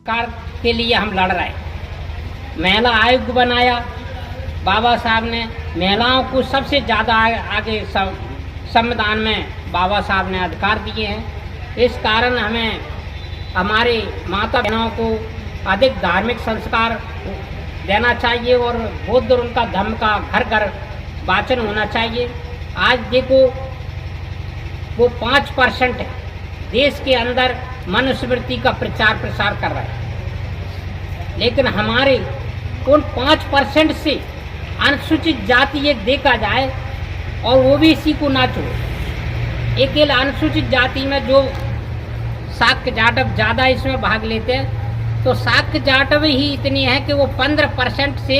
संस्कार के लिए हम लड़ रहे हैं। महिला आयोग बनाया बाबा साहब ने, महिलाओं को सबसे ज़्यादा आगे संविधान में बाबा साहब ने अधिकार दिए हैं। इस कारण हमें हमारे माता बहनों को अधिक धार्मिक संस्कार देना चाहिए और बौद्ध और उनका धर्म का घर घर वाचन होना चाहिए। आज देखो वो 5% है देश के अंदर मनुस्मृति का प्रचार प्रसार कर रहा है, लेकिन हमारे उन 5% से अनुसूचित जाति ये देखा जाए और वो भी इसी को ना छोड़े। अकेले अनुसूचित जाति में जो शाक्य जाटव ज़्यादा इसमें भाग लेते हैं, तो शाक्य जाटव ही इतनी है कि वो 15% से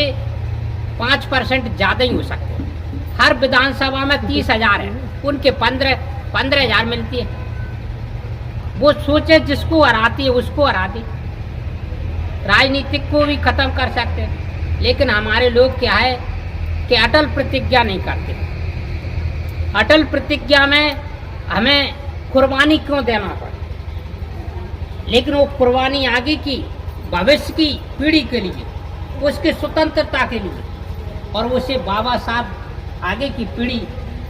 5% ज़्यादा ही हो सकते हैं। हर विधानसभा में 30,000 है, उनके 15,000 मिलती है। वो सोचे जिसको हराती है उसको हराती, राजनीतिक को भी खत्म कर सकते हैं। लेकिन हमारे लोग क्या है कि अटल प्रतिज्ञा नहीं करते। अटल प्रतिज्ञा में हमें कुर्बानी क्यों देना पड़े, लेकिन वो कुर्बानी आगे की भविष्य की पीढ़ी के लिए, उसकी स्वतंत्रता के लिए, और उसे बाबा साहब आगे की पीढ़ी,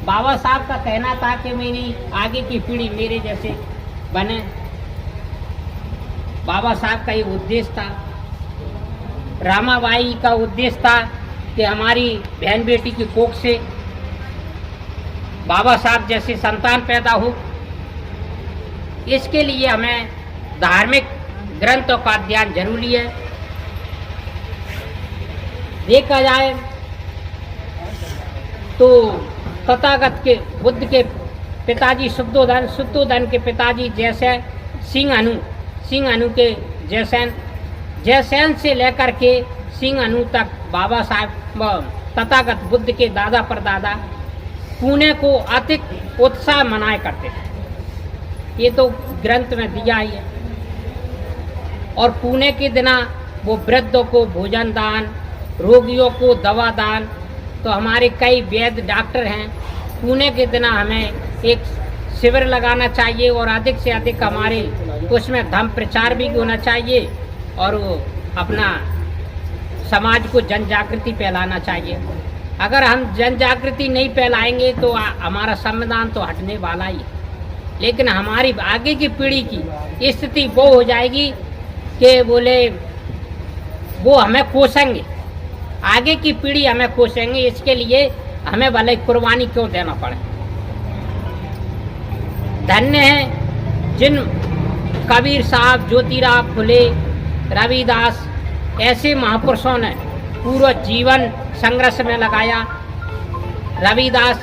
बाबा साहब का कहना था कि मेरी आगे की पीढ़ी मेरे जैसे बने। बाबा साहब का ये उद्देश्य था। रामाबाई का उद्देश्य था कि हमारी बहन बेटी की कोख से बाबा साहब जैसे संतान पैदा हो। इसके लिए हमें धार्मिक ग्रंथों का अध्ययन जरूरी है। देखा जाए तो तथागत के बुद्ध के पिताजी शुद्धोधन के पिताजी जैसे सिंह अनु के जयसेन से लेकर के सिंह अनु तक बाबा साहब तथागत बुद्ध के दादा परदादा पुणे को अतिक उत्साह मनाया करते थे। ये तो ग्रंथ में दिया ही है। और पुणे के दिना वो वृद्धों को भोजन दान, रोगियों को दवा दान, तो हमारे कई वैद्य डॉक्टर हैं, पुणे के दिना हमें एक शिविर लगाना चाहिए और अधिक से अधिक हमारे उसमें धर्म प्रचार भी होना चाहिए और वो अपना समाज को जन जागृति फैलाना चाहिए। अगर हम जन जागृति नहीं फैलाएंगे तो हमारा संविधान तो हटने वाला ही है। लेकिन हमारी आगे की पीढ़ी की स्थिति वो हो जाएगी कि बोले वो हमें कोसेंगे, आगे की पीढ़ी हमें कोसेंगे। इसके लिए हमें भले कुर्बानी क्यों देना पड़े। धन्य है जिन कबीर साहब, ज्योतिराव फुले, रविदास ऐसे महापुरुषों ने पूरा जीवन संघर्ष में लगाया। रविदास